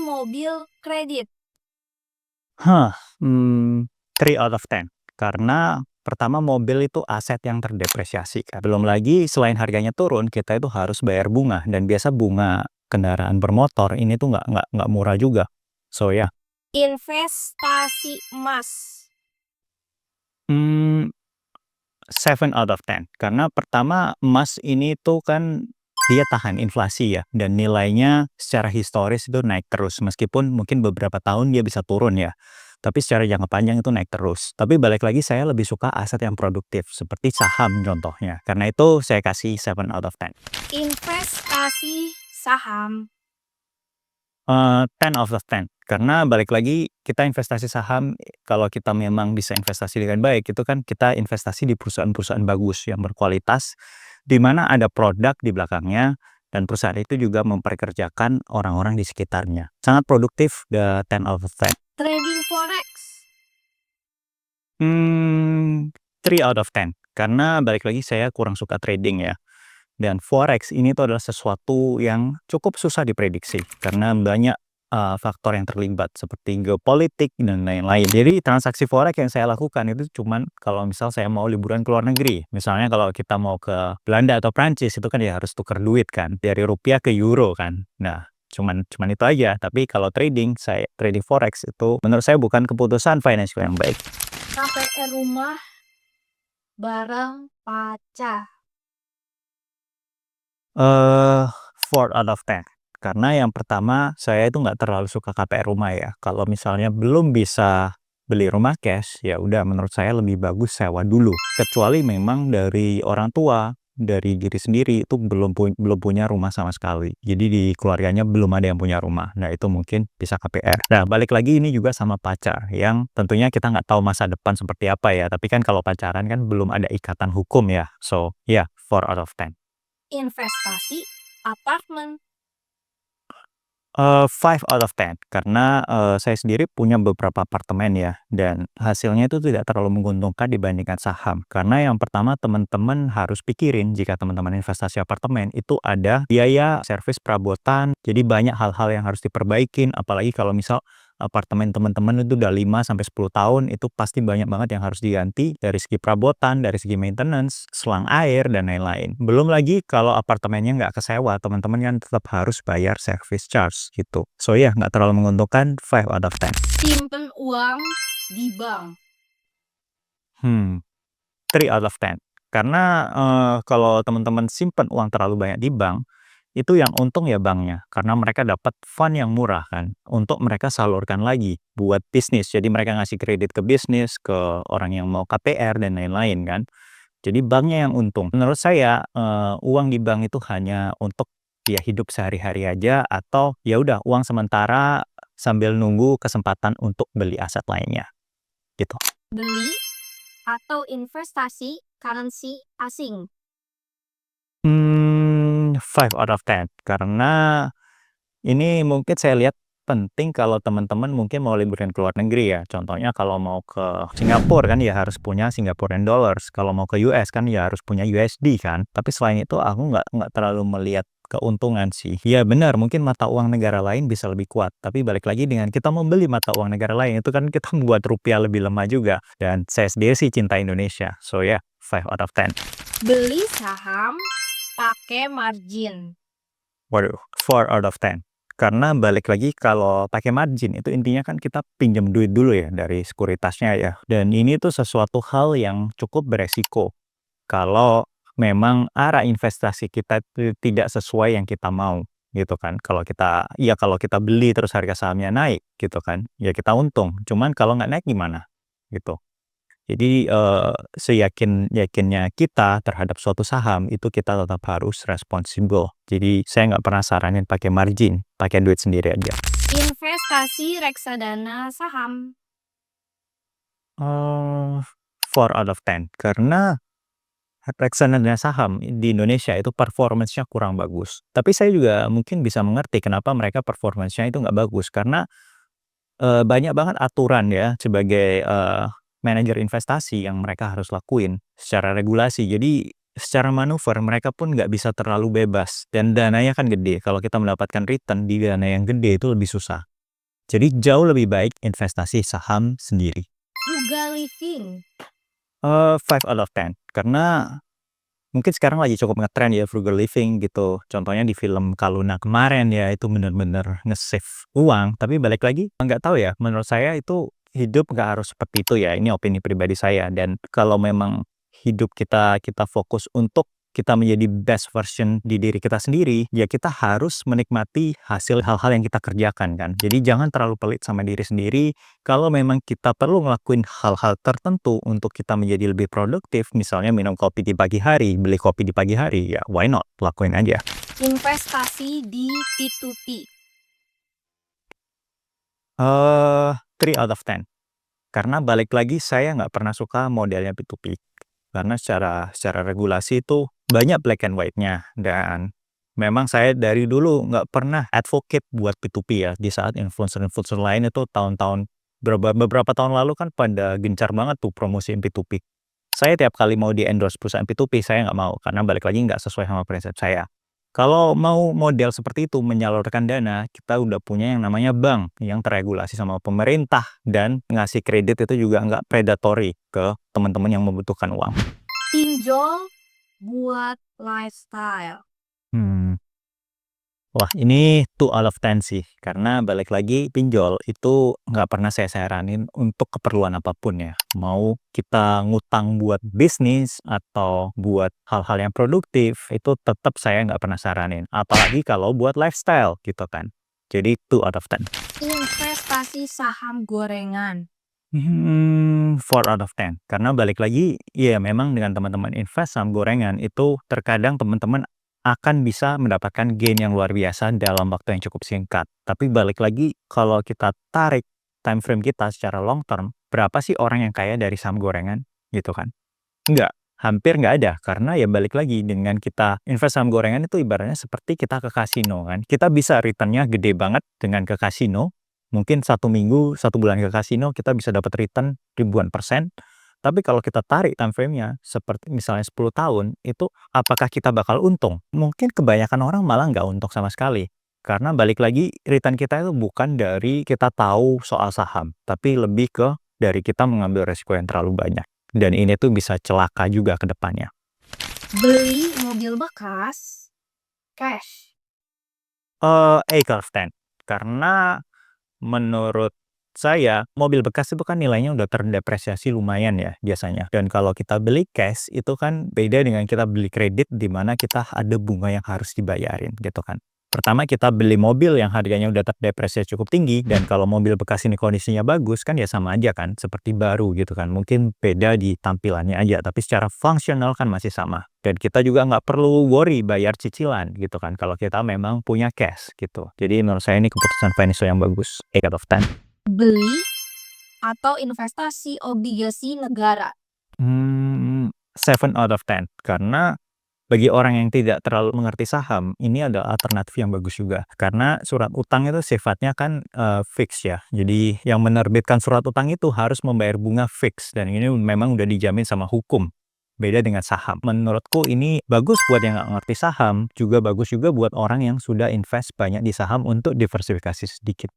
mobil kredit? Hah, 3 out of 10. Karena pertama mobil itu aset yang terdepresiasi kan. Belum lagi selain harganya turun, kita itu harus bayar bunga dan biasa bunga kendaraan bermotor ini tuh nggak murah juga. So ya, Investasi emas. 7 out of 10. Karena pertama emas ini tuh kan dia tahan inflasi ya dan nilainya secara historis itu naik terus meskipun mungkin beberapa tahun dia bisa turun ya. Tapi secara jangka panjang itu naik terus. Tapi balik lagi saya lebih suka aset yang produktif seperti saham contohnya. Karena itu saya kasih 7 out of 10. Investasi saham. 10 out of 10. Karena balik lagi kita investasi saham kalau kita memang bisa investasi dengan baik itu kan kita investasi di perusahaan-perusahaan bagus yang berkualitas di mana ada produk di belakangnya dan perusahaan itu juga memperkerjakan orang-orang di sekitarnya. Sangat produktif, the 10 out of 10. Trading forex. 3 out of 10. Karena balik lagi saya kurang suka trading ya. Dan forex ini tuh adalah sesuatu yang cukup susah diprediksi karena banyak faktor yang terlibat seperti geopolitik dan lain-lain. Jadi transaksi forex yang saya lakukan itu cuman kalau misal saya mau liburan ke luar negeri. Misalnya kalau kita mau ke Belanda atau Prancis itu kan ya harus tukar duit kan dari rupiah ke euro kan. Nah, cuman itu aja. Tapi kalau trading forex itu menurut saya bukan keputusan financial yang baik. KPR rumah bareng pacar. 4 out of 10. Karena yang pertama, saya itu nggak terlalu suka KPR rumah ya. Kalau misalnya belum bisa beli rumah cash, ya udah menurut saya lebih bagus sewa dulu. Kecuali memang dari orang tua, dari diri sendiri itu belum punya rumah sama sekali. Jadi di keluarganya belum ada yang punya rumah. Nah itu mungkin bisa KPR. Nah balik lagi ini juga sama pacar, yang tentunya kita nggak tahu masa depan seperti apa ya. Tapi kan kalau pacaran kan belum ada ikatan hukum ya. So ya, 4 out of 10. Investasi apartemen. 5 out of 10 karena saya sendiri punya beberapa apartemen ya dan hasilnya itu tidak terlalu menguntungkan dibandingkan saham. Karena yang pertama teman-teman harus pikirin jika teman-teman investasi apartemen itu ada biaya servis perabotan, jadi banyak hal-hal yang harus diperbaikin apalagi kalau misal apartemen teman-teman itu udah 5 sampai 10 tahun itu pasti banyak banget yang harus diganti dari segi perabotan, dari segi maintenance, selang air dan lain-lain. Belum lagi kalau apartemennya nggak kesewa, teman-teman kan tetap harus bayar service charge gitu. So ya, nggak terlalu menguntungkan, 5 out of 10. Simpen uang di bank. 3 out of 10. Karena kalau teman-teman simpan uang terlalu banyak di bank, itu yang untung ya banknya. Karena mereka dapat fund yang murah kan, untuk mereka salurkan lagi buat bisnis. Jadi mereka ngasih kredit ke bisnis, ke orang yang mau KPR dan lain-lain kan. Jadi banknya yang untung. Menurut saya uang di bank itu hanya untuk ya hidup sehari-hari aja atau ya udah uang sementara sambil nunggu kesempatan untuk beli aset lainnya gitu. Beli atau investasi currency asing. 5 out of 10 karena ini mungkin saya lihat penting kalau teman-teman mungkin mau liburan ke luar negeri ya. Contohnya kalau mau ke Singapura kan ya harus punya Singaporean dollars. Kalau mau ke US kan ya harus punya USD kan. Tapi selain itu aku nggak terlalu melihat keuntungan sih. Ya benar, mungkin mata uang negara lain bisa lebih kuat. Tapi balik lagi dengan kita membeli mata uang negara lain itu kan kita membuat rupiah lebih lemah juga. Dan saya sendiri sih cinta Indonesia. So ya, 5 out of 10. Beli saham pakai margin. Waduh, 4 out of 10. Karena balik lagi kalau pakai margin itu intinya kan kita pinjam duit dulu ya dari sekuritasnya ya. Dan ini tuh sesuatu hal yang cukup beresiko. Kalau memang arah investasi kita itu tidak sesuai yang kita mau gitu kan. Kalau kita beli terus harga sahamnya naik gitu kan, ya kita untung. Cuman kalau nggak naik gimana? Gitu. Jadi, seyakin-yakinnya kita terhadap suatu saham, itu kita tetap harus responsibel. Jadi, saya nggak pernah saranin pakai margin, pakai duit sendiri aja. Investasi reksadana saham. 4 out of 10. Karena reksadana saham di Indonesia itu performance-nya kurang bagus. Tapi saya juga mungkin bisa mengerti kenapa mereka performance-nya itu nggak bagus, karena banyak banget aturan ya sebagai, manajer investasi yang mereka harus lakuin secara regulasi. Jadi secara manuver mereka pun nggak bisa terlalu bebas dan dananya kan gede. Kalau kita mendapatkan return di dana yang gede itu lebih susah. Jadi jauh lebih baik investasi saham sendiri. Frugal living. 5 out of 10. Karena mungkin sekarang lagi cukup ngetren ya frugal living gitu. Contohnya di film Kaluna kemarin ya, itu bener-bener nge-save uang. Tapi balik lagi, nggak tahu ya, menurut saya itu hidup nggak harus seperti itu ya. Ini opini pribadi saya. Dan kalau memang hidup kita fokus untuk kita menjadi best version di diri kita sendiri, ya kita harus menikmati hasil hal-hal yang kita kerjakan kan. Jadi jangan terlalu pelit sama diri sendiri. Kalau memang kita perlu ngelakuin hal-hal tertentu untuk kita menjadi lebih produktif, misalnya minum kopi di pagi hari, beli kopi di pagi hari, ya why not? Lakuin aja. Investasi di P2P. 3 out of 10. Karena balik lagi saya nggak pernah suka modelnya P2P. Karena secara regulasi itu banyak black and white-nya. Dan memang saya dari dulu nggak pernah advocate buat P2P ya. Di saat influencer-influencer lain itu tahun-tahun, beberapa tahun lalu kan pada gencar banget tuh promosiin P2P. Saya tiap kali mau di-endorse perusahaan P2P, saya nggak mau. Karena balik lagi nggak sesuai sama prinsip saya. Kalau mau model seperti itu, menyalurkan dana, kita udah punya yang namanya bank yang terregulasi sama pemerintah dan ngasih kredit itu juga nggak predatory ke teman-teman yang membutuhkan uang. Pinjol buat lifestyle. Wah, ini 2 out of 10 sih. Karena balik lagi, pinjol itu nggak pernah saya saranin untuk keperluan apapun ya. Mau kita ngutang buat bisnis atau buat hal-hal yang produktif, itu tetap saya nggak pernah saranin. Apalagi kalau buat lifestyle gitu kan. Jadi 2 out of 10. Investasi saham gorengan. 4 out of 10. Karena balik lagi, ya memang dengan teman-teman invest saham gorengan itu terkadang teman-teman akan bisa mendapatkan gain yang luar biasa dalam waktu yang cukup singkat. Tapi balik lagi, kalau kita tarik time frame kita secara long term, berapa sih orang yang kaya dari saham gorengan? Gitu kan? Enggak, hampir nggak ada. Karena ya balik lagi, dengan kita invest saham gorengan itu ibaratnya seperti kita ke kasino kan. Kita bisa return-nya gede banget dengan ke kasino. Mungkin 1 minggu, 1 bulan ke kasino, kita bisa dapat return ribuan persen. Tapi kalau kita tarik time frame-nya, seperti misalnya 10 tahun, itu apakah kita bakal untung? Mungkin kebanyakan orang malah nggak untung sama sekali. Karena balik lagi, return kita itu bukan dari kita tahu soal saham, tapi lebih ke dari kita mengambil resiko yang terlalu banyak. Dan ini tuh bisa celaka juga ke depannya. Beli mobil bekas. Cash. 8 out of 10. Karena menurut saya, mobil bekas itu kan nilainya udah terdepresiasi lumayan ya biasanya. Dan kalau kita beli cash, itu kan beda dengan kita beli kredit di mana kita ada bunga yang harus dibayarin gitu kan. Pertama, kita beli mobil yang harganya udah terdepresiasi cukup tinggi, dan kalau mobil bekas ini kondisinya bagus kan ya sama aja kan, seperti baru gitu kan. Mungkin beda di tampilannya aja, tapi secara fungsional kan masih sama. Dan kita juga nggak perlu worry bayar cicilan gitu kan, kalau kita memang punya cash gitu. Jadi menurut saya ini keputusan financial yang bagus. 8 out of 10. Beli atau investasi obligasi negara. 7 out of 10. Karena bagi orang yang tidak terlalu mengerti saham, ini adalah alternatif yang bagus juga. Karena surat utang itu sifatnya kan fix ya. Jadi yang menerbitkan surat utang itu harus membayar bunga fix. Dan ini memang udah dijamin sama hukum. Beda dengan saham. Menurutku ini bagus buat yang nggak ngerti saham. Juga bagus juga buat orang yang sudah invest banyak di saham untuk diversifikasi sedikit.